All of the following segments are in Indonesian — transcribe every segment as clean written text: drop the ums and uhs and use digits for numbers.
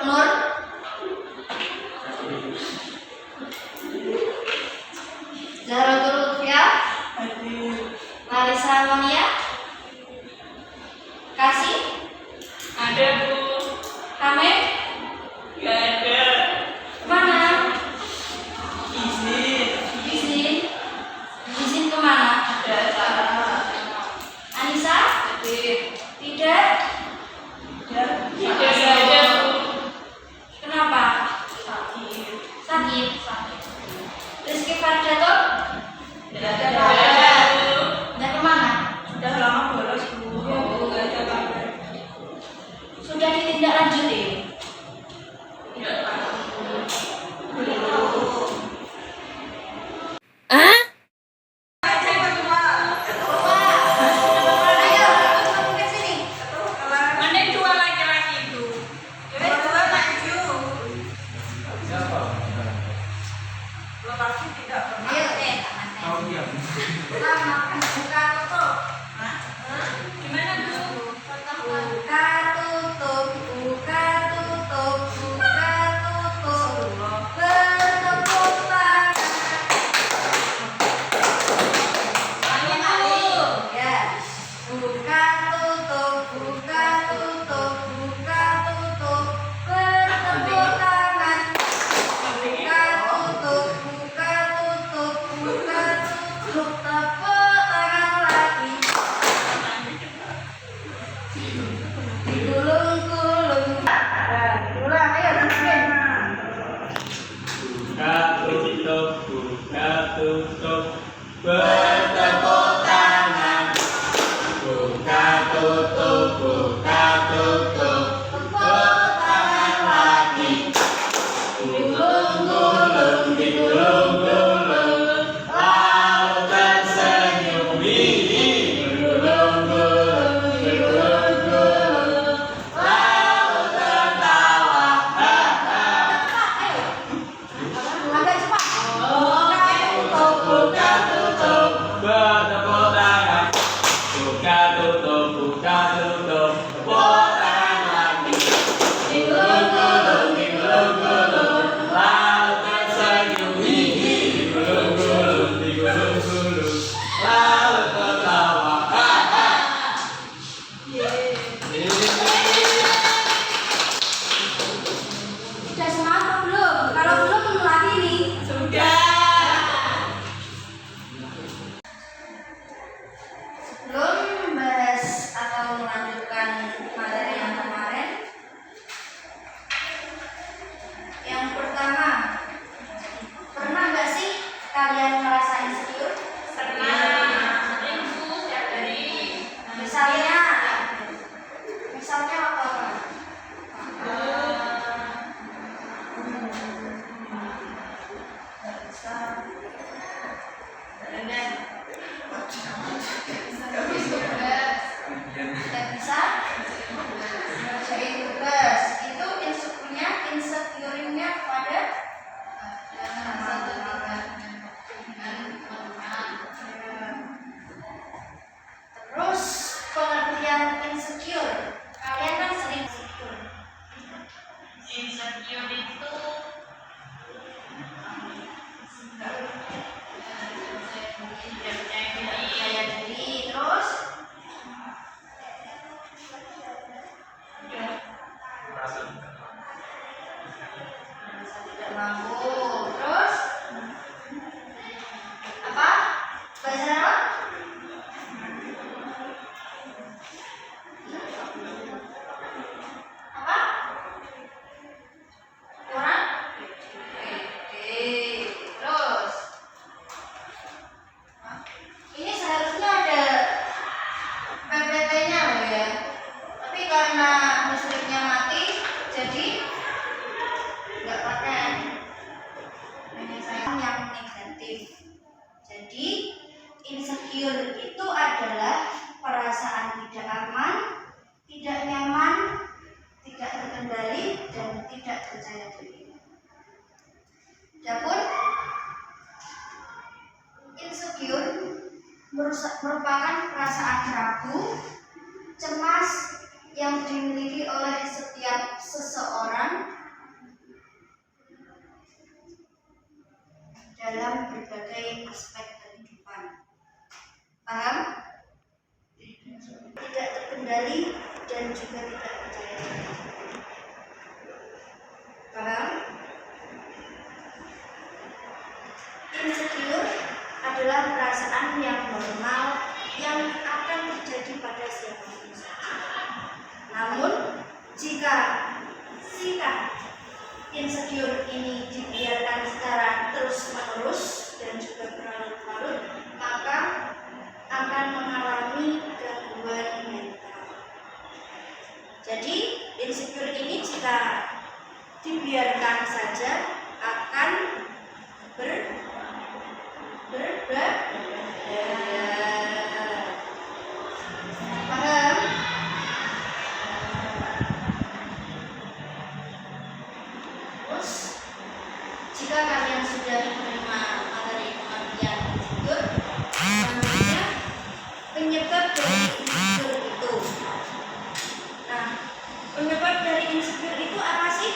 Nur? Zahratul Lutfia? Marisa Monia? Kasih? Ada Bu. Hamid? Gak ada. Mana? Izin. Izin kemana? Ada acara. Anissa? Tidak? Tidak ada Bu. Kenapa? Sakit. Rizky Fardato? Tidak ada Bu. Udah kemana? Sudah lama bolos Bu. Gak ada kabar. Sudah ditindaklanjuti? Tidak tahu. Mana dua laki-laki itu? Dua maju. Lokasi tidak pernah. Gimana Bu? Buka tutup, buka tutup, buka tutup. Bertepuk tangan. Ya. Buka tutup, buka tutup, buka tutup. Bertepuk tangan. Buka tutup, buka tutup, buka tutup. Tepuk tangan lagi. Digulung-gulung. Ulang, ayo lanjutin. Buka tutup, bertepuk tangan. Buka tutup, tepuk tangan lagi. Digulung-gulung, lalu tersenyum. Digulung-gulung, lalu tertawa. Agak cepat. Buka tutup, bertepuk tangan. Buka tutup, tepuk tangan lagi. Digulung-gulung, lalu tersenyum. Digulung-gulung, lalu tertawa. Sudah semangat belum? Kalau belum lagi nih. Sudah. Sebelum membahas atau melanjutkan materi yang kemarin, yang pertama, pernah nggak sih kalian merasa insecure? Misalnya apa? Tidak bisa ngerjain tugas. Itu insecure-nya pada terus pengertian insecure. Kalian kan sering insecure. Insecure itu Percaya diri. Terus tidak mampu. Terus apa? Bahasa apa? Apa? Kurang? Oke. Terus ini seharusnya ada PPT-nya loh ya. Tapi karena listriknya mati, jadi nggak pakai. Ini saya yang negatif. Jadi insecure itu adalah perasaan tidak aman, tidak nyaman, tidak terkendali, dan tidak percaya diri. Adapun insecure merupakan perasaan ragu, cemas, yang dimiliki oleh setiap seseorang dalam berbagai aspek kehidupan. Paham? Tidak terkendali dan juga tidak percaya diri. Paham? Insecure adalah perasaan yang normal yang akan terjadi pada siapapun saja. Namun, jika sikap insecure ini dibiarkan secara terus-menerus dan juga berlarut-larut, maka akan mengalami gangguan mental. Jadi, insecure ini jika dibiarkan saja akan paham? Terus, jika kalian sudah menerima materi pengertian insecure, selanjutnya penyebab dari insecure itu. Nah, penyebab dari insecure itu apa sih?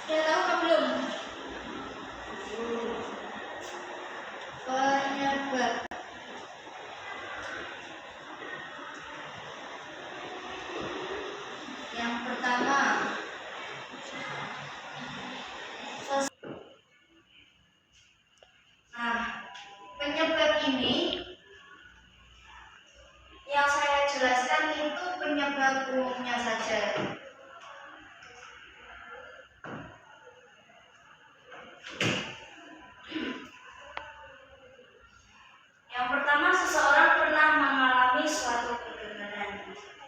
Sudah tahu atau belum? Penyebab. Yang pertama, penyebab ini yang saya jelaskan itu penyebab umumnya saja. Yang pertama, seseorang pernah mengalami suatu kegagalan.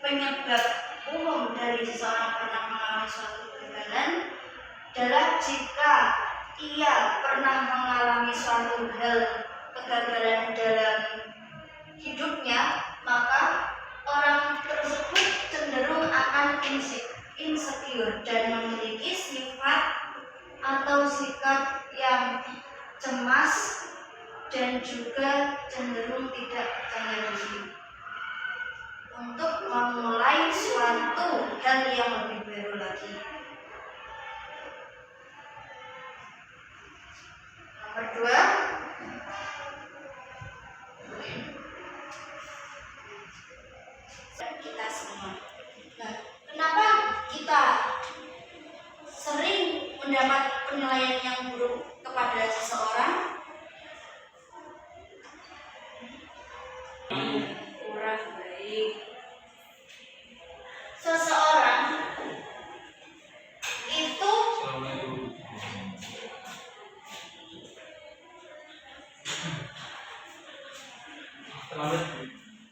Penyebab umum dari seseorang pernah mengalami suatu kegagalan adalah jika ia pernah mengalami suatu hal kegagalan dalam hidupnya, maka orang tersebut cenderung akan insecure dan memiliki sifat atau sikap yang cemas dan juga cenderung tidak percaya diri untuk memulai suatu hal yang lebih baru lagi. Nomor 2, kita semua. Nah, kenapa kita sering mendapat penilaian yang buruk kepada seseorang? Kurang baik. Seseorang itu Terlambat.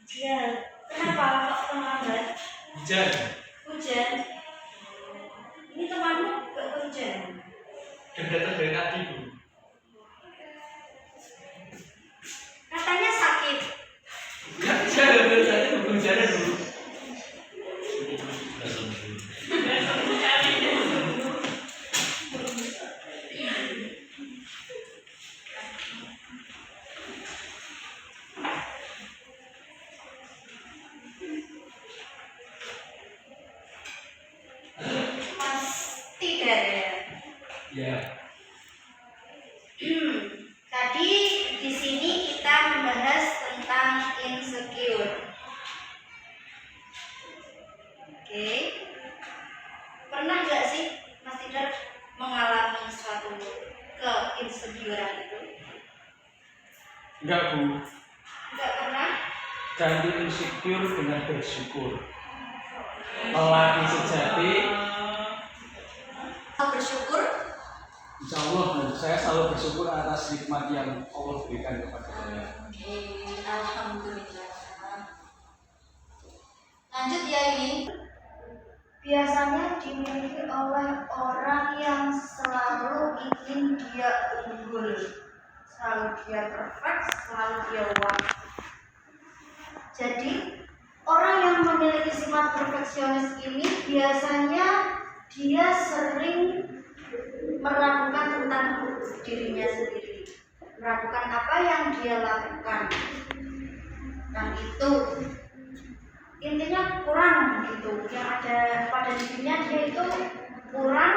ya, kenapa kok terlambat? Hujan. Hujan. Ini temanmu gak hujan? Dan datang dari tadi, Bu. Katanya sakit. Gak hujan, tadi hujannya dulu. Pasti ada. Ya. Tadi di sini kita membahas tentang insecure. Oke. Pernah nggak sih Mas Tidar mengalami suatu keinsecurean itu? Enggak, Bu. Nggak pernah? Ganti insecure dengan bersyukur. Lelaki sejati. Bersyukur. Insya Allah, saya selalu bersyukur atas nikmat yang Allah berikan kepada saya. Alhamdulillah. Lanjut ya ini. Biasanya dimiliki oleh orang yang selalu ingin dia unggul, selalu dia perfect, selalu dia wow. Jadi orang yang memiliki sifat perfeksionis ini biasanya dia sering meragukan tentang dirinya sendiri, meragukan apa yang dia lakukan. Nah intinya kurang gitu, yang ada pada dirinya dia itu kurang,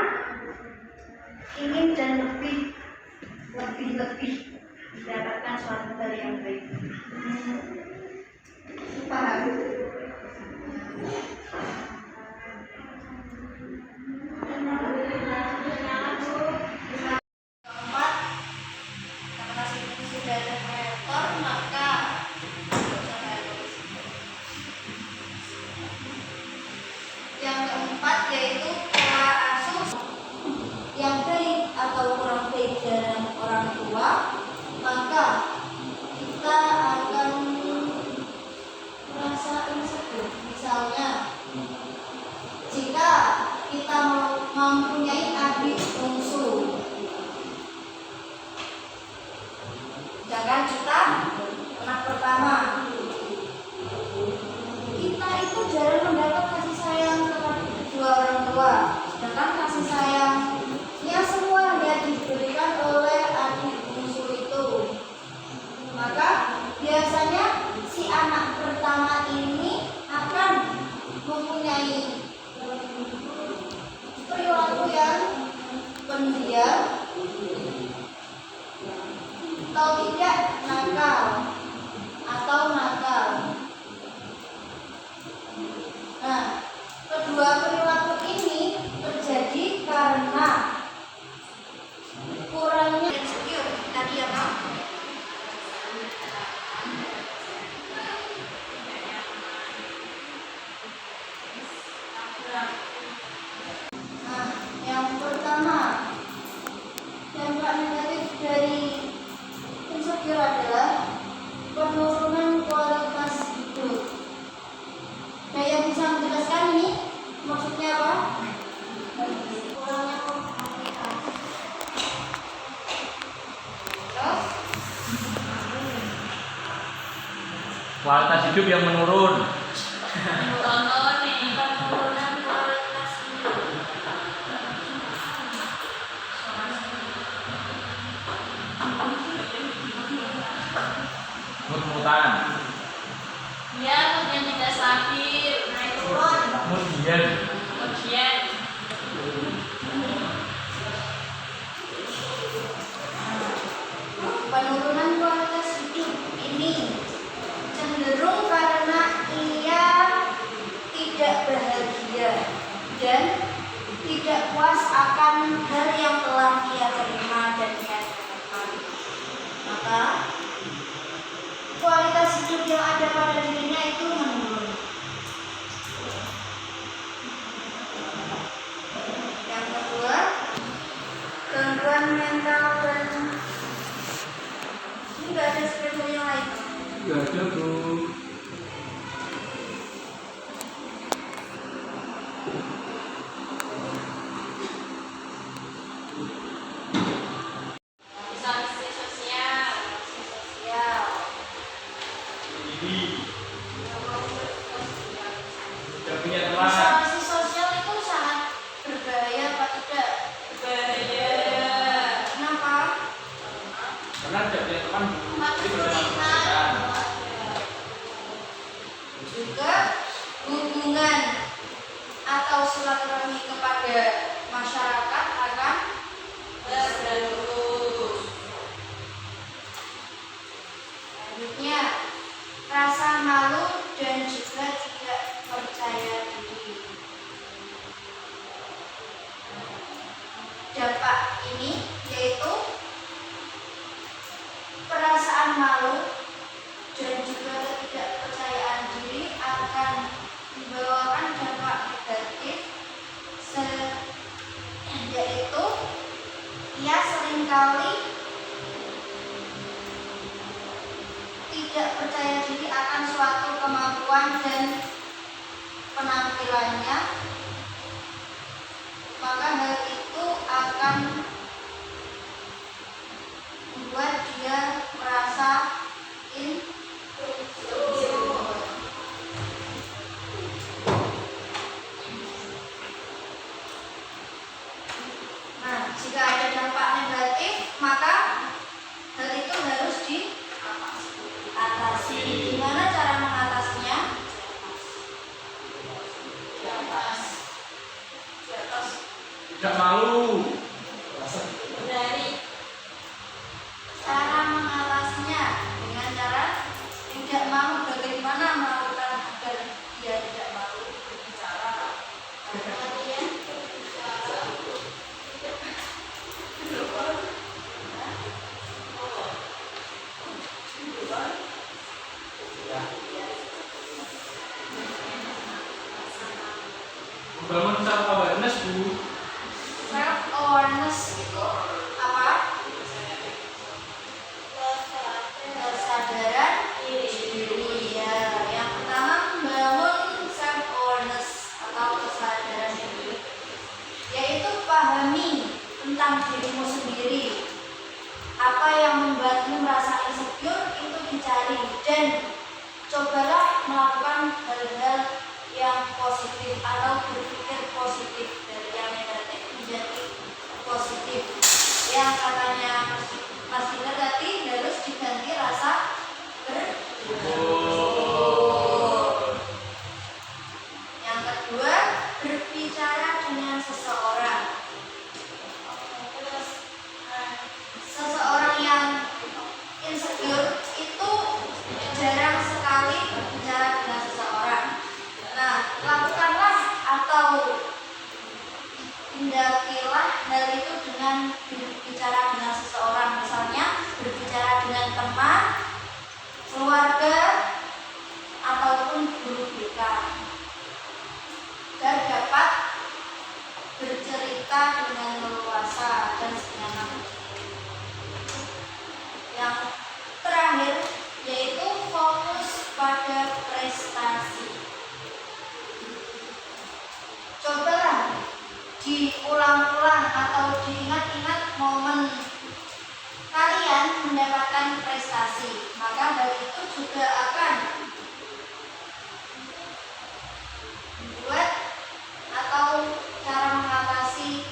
ingin dan lebih mendapatkan suatu hal yang baik. Paham? Keempat, karena sini sudah ada proyektor, maka yang keempat yaitu pola asuh yang baik atau kurang baik dari orang tua, maka kita akan merasa insecure. Misalnya, jika kita mempunyai adik bungsu, sedangkan kita anak pertama, kita itu jarang mendapat kasih sayang kepada kedua orang tua, sedangkan kasih sayangnya semua hanya diberikan oleh adik bungsu itu. Maka biasanya si anak pertama ini akan mempunyai perilaku yang pendiam atau tidak nakal atau nakal. Nah, kedua perilaku ini terjadi karena kurangnya insecure tadi ya Pak. Nah, yang pertama, dampak negatif dari insecure adalah penurunan kualitas hidup. Nah, yang bisa menjelaskan ini maksudnya apa? Kurangnya komunikasi. Terus, Kualitas hidup yang menurun. penurunan kualitas hidup. Mut-mutan. Ya, kemudian tidak stabil, naik turun, Kemudian kemudian Penurunan kualitas hidup ini cenderung karena ia tidak bahagia dan tidak puas akan hal yang telah ia terima dan ia dapatkan. Maka kualitas hidup yang ada pada dirinya itu menurun. Yang kedua, gangguan mental dan ini nggak ada spesial yang lain. Gak ada Bu. isolasi sosial. Sosial. ini tidak punya teman. Isolasi sosial itu sangat berbahaya apa tidak? Bahaya. Kenapa? Karena tidak punya teman Bu. Jadi Kesulitan. Juga hubungan atau silaturahmi kepada masyarakat akan Terganggu. selanjutnya rasa malu dan juga tidak percaya diri. Dampak ini yaitu perasaan malu dan juga ketidakpercayaan diri akan membawakan dampak negatif, yaitu ia seringkali tidak percaya diri akan suatu kemampuan dan penampilannya, maka hal itu akan membuat dia merasa insecure. Nah, jika ada dampak negatif, maka hal itu harus diatasi. Gimana cara mengatasinya? Rasa Dari Cara mengatasinya dengan cara tidak malu. Bagaimana melakukan agar dia tidak malu berbicara? Kemudian ya. Membangun self awareness, Bu. self awareness itu apa? Kesadaran diri. Ya, yang pertama membangun self awareness atau kesadaran diri, yaitu pahami tentang dirimu sendiri. Apa yang membuatmu merasa insecure itu dicari dan cobalah melakukan hal-hal yang positif atau berpikir positif, dari yang negatif menjadi positif. Yang katanya Mas Diner tadi harus diganti rasa bersyukur. Yang kedua, berbicara dengan seseorang. Seseorang yang insecure itu jarang sekali berbicara dengan seseorang. Nah, lakukanlah atau tindakilah hal itu dengan berbicara dengan seseorang. Misalnya berbicara dengan teman, keluarga, ataupun guru BK, agar dapat bercerita dengan leluasa dan senyaman. Yang terakhir yaitu fokus pada prestasi. Cobalah diulang-ulang atau diingat-ingat momen kalian mendapatkan prestasi, maka hal itu juga akan membuat atau cara mengatasi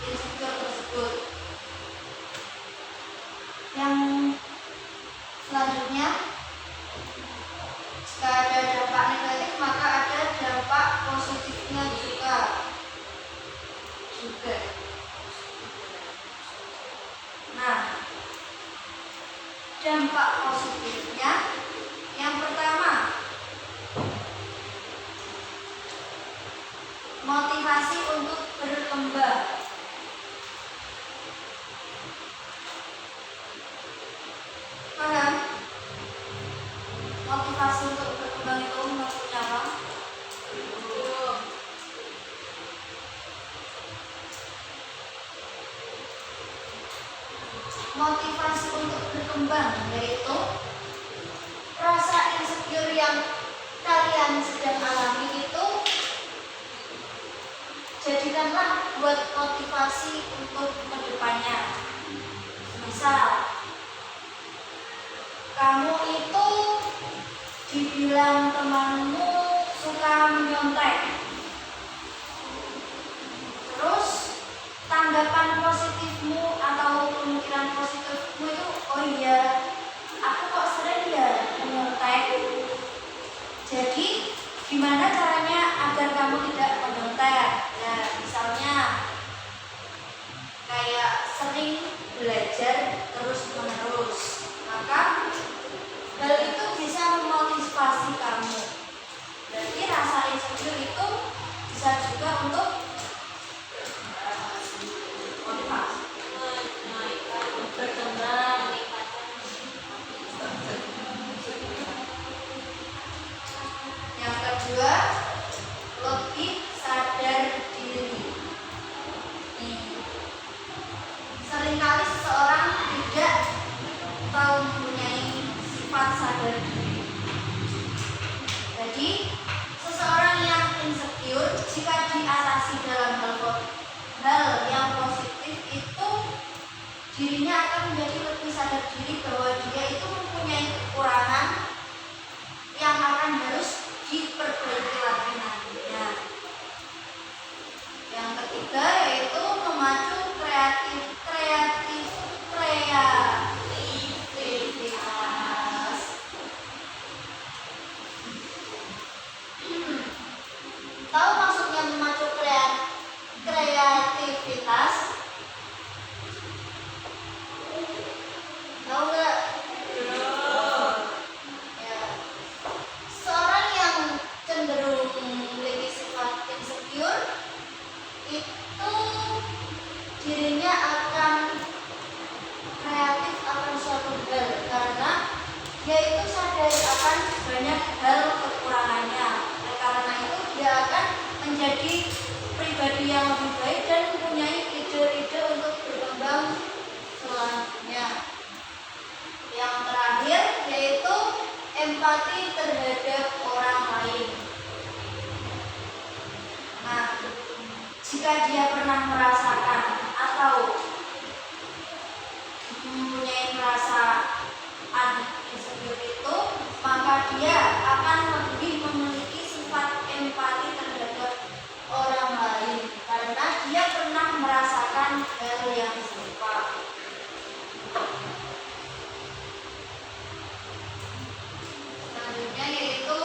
insecure tersebut. Yang selanjutnya, jika ada dampak negatif maka ada dampak positifnya juga. Nah, dampak positifnya yang pertama, motivasi untuk berkembang. Paham? Motivasi untuk berkembang itu maksudnya apa? Motivasi untuk berkembang yaitu rasa insecure yang kalian sedang alami itu jadikanlah buat motivasi untuk kedepannya. Misal kamu itu dibilang temanmu suka menyontek, terus tanggapan positifmu atau pemikiran positifmu itu, oh iya, aku kok sering ya menyontek. Jadi gimana caranya agar kamu tidak menyontek? Nah, misalnya kayak sering belajar terus menerus, maka hal itu bisa memotivasi kamu. Berarti rasa insecure itu bisa juga untuk motivasi berkembang. Yang kedua, lebih sadar diri. Seringkali seseorang tidak tahu mempunyai sifat sadar diri. Jadi, seseorang yang insecure jika diatasi dalam hal yang positif itu, dirinya akan menjadi lebih sadar diri bahwa dia itu mempunyai kekurangan yang akan harus diperbaiki lagi nantinya. Yang ketiga yaitu memacu kreativitas. Tahu maksudnya memacu kreativitas? itu dirinya akan kreatif akan suatu hal karena dia itu sadar akan banyak hal kekurangannya. Oleh karena itu dia akan menjadi pribadi yang lebih baik dan mempunyai ide-ide untuk berkembang selanjutnya. Yang terakhir yaitu empati terhadap orang lain. Nah, jika dia pernah merasakan atau mempunyai perasaan seperti itu, maka dia akan lebih memiliki sifat empati terhadap orang lain karena dia pernah merasakan hal yang serupa. Selanjutnya yaitu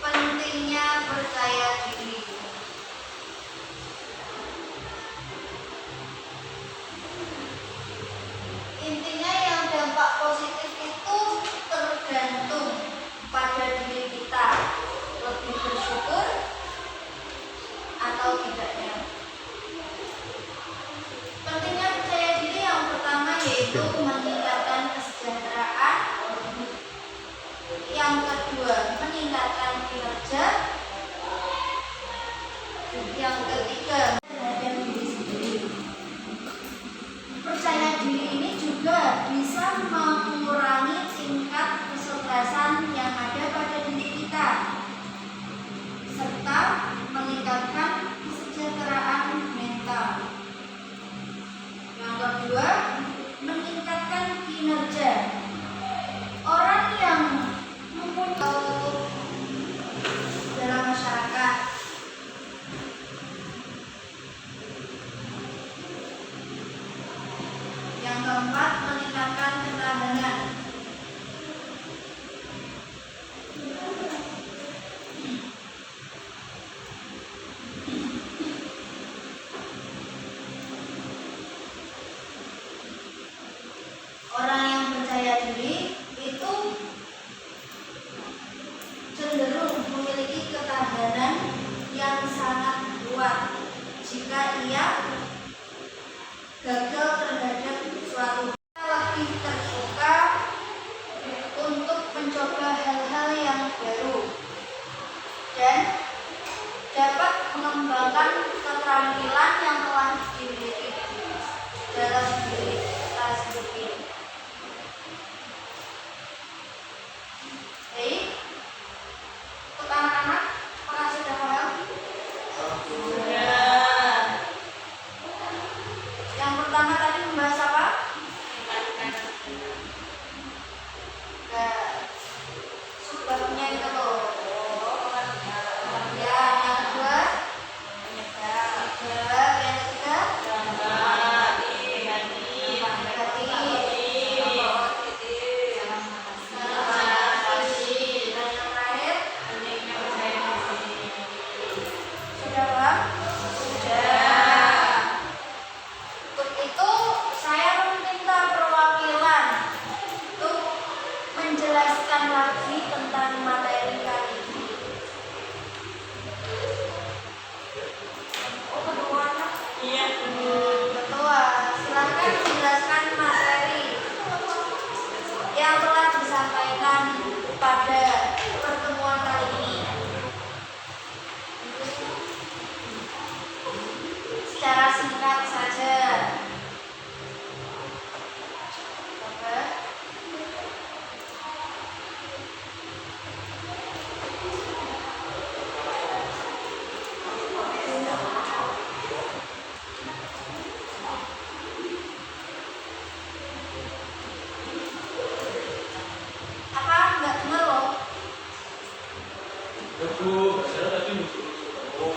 pentingnya percaya diri. Intinya yang dampak positif itu tergantung pada diri kita lebih bersyukur atau tidaknya. Pentingnya percaya diri yang pertama yaitu meningkatkan kesejahteraan. Yang kedua meningkatkan kinerja. Yang ketiga terhadap diri sendiri. Percaya diri ini juga bisa mengurangi tingkat kesetresan yang ada pada diri kita serta meningkatkan kesejahteraan mental. Yang kedua, meningkatkan kinerja. Orang yang mempunyai dalam masyarakat. Yang keempat, meningkatkan ketahanan. Orang yang percaya diri itu cenderung memiliki ketahanan yang sangat kuat jika ia gagal terhadap suatu. Kita lebih terbuka untuk mencoba hal-hal yang baru dan dapat mengembangkan keterampilan yang telah dimiliki dalam diri kita sendiri. Baik, untuk anak-anak, apakah sudah paham? Yang pertama tadi membahas apa? Sebabnya itu loh. Ya, yang kedua. Yang ketiga. Sudah paham? Sudah. Untuk itu saya meminta perwakilan untuk menjelaskan lagi tentang materi kali ini. Oh, kedua anak? Iya. Ketua, silakan menjelaskan materi yang telah disampaikan pada pertemuan kali ini. Secara singkat saja. Oke. Apa nggak dengar loh? Betul, saya tadi musuh. Oh,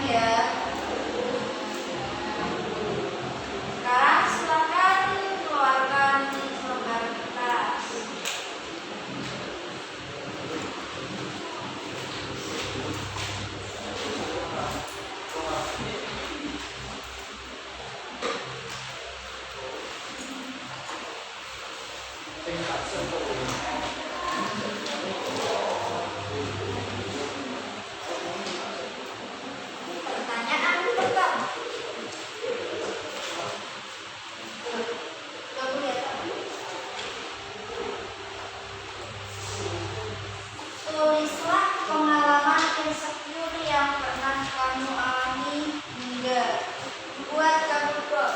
lagi ya. Sekarang silakan keluarkan selembar kertas. Pertanyaan pertama. Coba lihat. Tulislah pengalaman insecure yang pernah kamu alami hingga membuat kamu drop.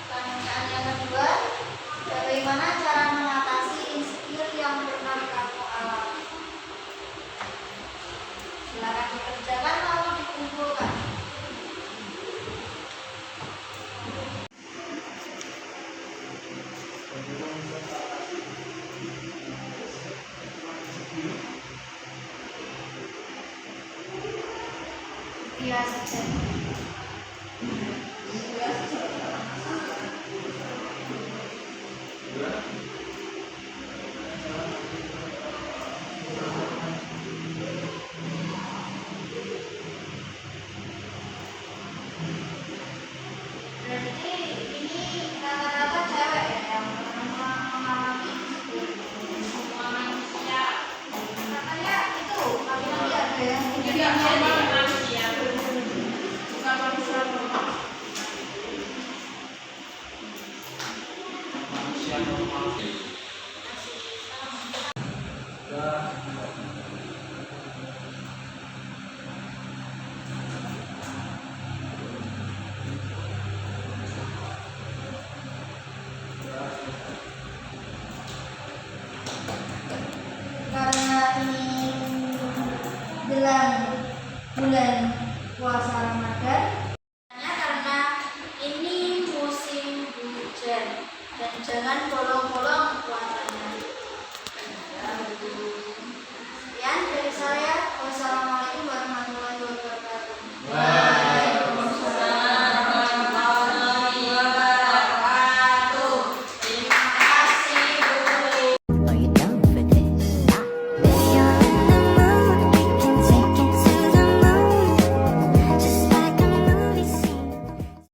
Pertanyaan yang kedua, bagaimana cara mengatasi insecure yang pernah kamu alami? Silakan dikerjakan lalu dikumpulkan. Biasa.